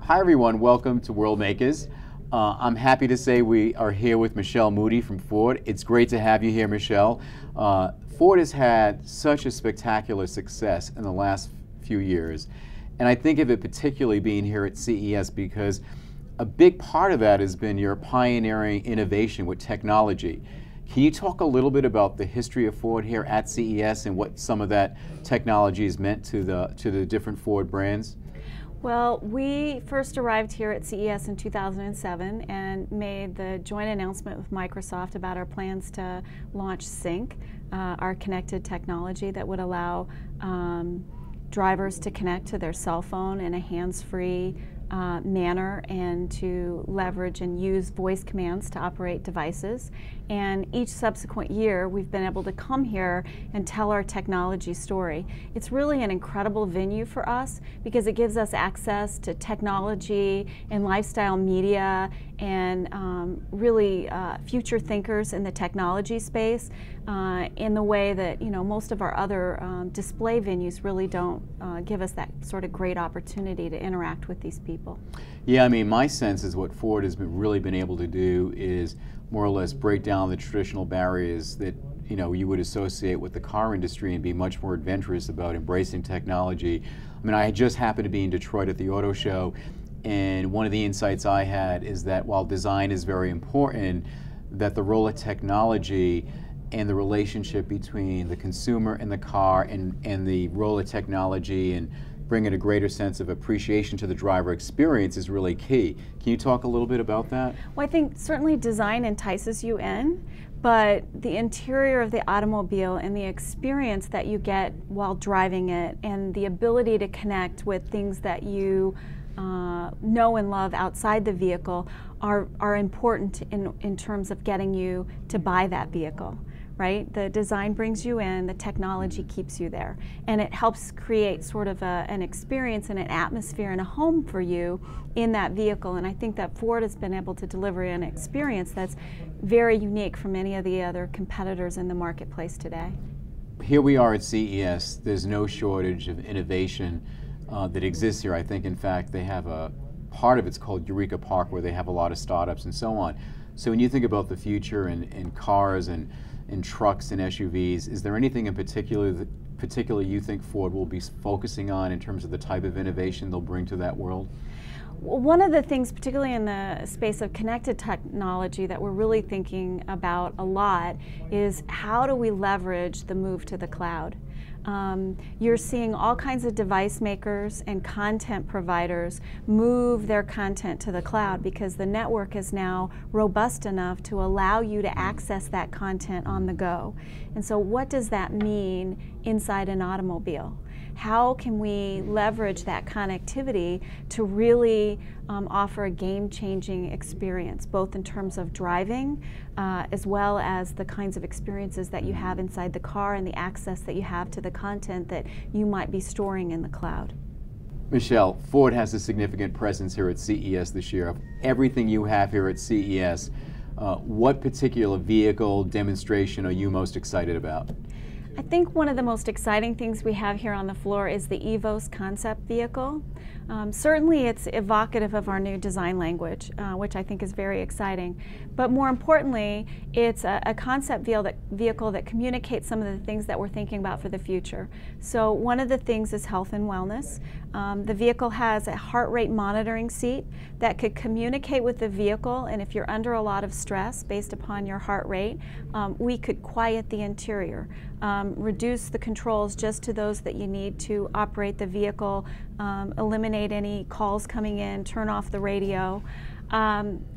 Hi everyone, welcome to Worldmakers. I'm happy to say we are here with Michelle Moody from Ford. It's great to have you here, Michelle. Ford has had such a spectacular success in the last few years, and I think of it particularly being here at CES because a big part of that has been your pioneering innovation with technology. Can you talk a little bit about the history of Ford here at CES and what some of that technology has meant to the different Ford brands? Well, we first arrived here at CES in 2007 and made the joint announcement with Microsoft about our plans to launch Sync, our connected technology that would allow drivers to connect to their cell phone in a hands-free manner and to leverage and use voice commands to operate devices. And each subsequent year we've been able to come here and tell our technology story. It's really an incredible venue for us because it gives us access to technology and lifestyle media and really future thinkers in the technology space in the way that most of our other display venues really don't give us that sort of great opportunity to interact with these people. Yeah, I mean, my sense is what Ford has really been able to do is more or less break down the traditional barriers that you would associate with the car industry and be much more adventurous about embracing technology. I mean, I just happened to be in Detroit at the auto show, and one of the insights I had is that while design is very important, that the role of technology and the relationship between the consumer and the car and the role of technology and bringing a greater sense of appreciation to the driver experience is really key. Can you talk a little bit about that? Well, I think certainly design entices you in, but the interior of the automobile and the experience that you get while driving it and the ability to connect with things that you know and love outside the vehicle are important in terms of getting you to buy that vehicle. Right? The design brings you in, the technology keeps you there, and it helps create sort of an experience and an atmosphere and a home for you in that vehicle. And I think that Ford has been able to deliver an experience that's very unique from many of the other competitors in the marketplace today. Here we are at CES. There's no shortage of innovation that exists here. I think, in fact, they have a part of it's called Eureka Park where they have a lot of startups and so on. So when you think about the future in cars and in trucks and SUVs, is there anything in particular you think Ford will be focusing on in terms of the type of innovation they'll bring to that world? Well, one of the things, particularly in the space of connected technology, that we're really thinking about a lot is how do we leverage the move to the cloud? You're seeing all kinds of device makers and content providers move their content to the cloud because the network is now robust enough to allow you to access that content on the go. And so what does that mean inside an automobile? How can we leverage that connectivity to really offer a game-changing experience, both in terms of driving as well as the kinds of experiences that you have inside the car and the access that you have to the content that you might be storing in the cloud. Michelle, Ford has a significant presence here at CES this year. Of everything you have here at CES, what particular vehicle demonstration are you most excited about? I think one of the most exciting things we have here on the floor is the Evos concept vehicle. Certainly it's evocative of our new design language, which I think is very exciting. But more importantly, it's a concept vehicle that communicates some of the things that we're thinking about for the future. So one of the things is health and wellness. The vehicle has a heart rate monitoring seat that could communicate with the vehicle, and if you're under a lot of stress based upon your heart rate, we could quiet the interior. Reduce the controls just to those that you need to operate the vehicle, eliminate any calls coming in, turn off the radio.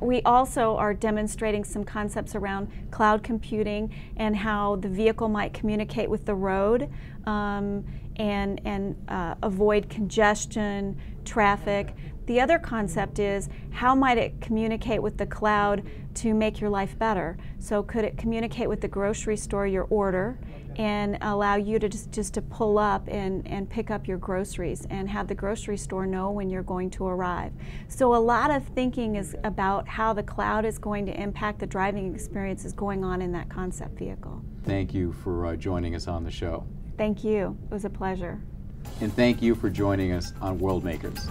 We also are demonstrating some concepts around cloud computing and how the vehicle might communicate with the road and avoid congestion, traffic. The other concept is how might it communicate with the cloud to make your life better? So could it communicate with the grocery store your order and allow you to just to pull up and pick up your groceries and have the grocery store know when you're going to arrive? So a lot of thinking is about how the cloud is going to impact the driving experience is going on in that concept vehicle. Thank you for joining us on the show. Thank you. It was a pleasure. And thank you for joining us on Worldmakers.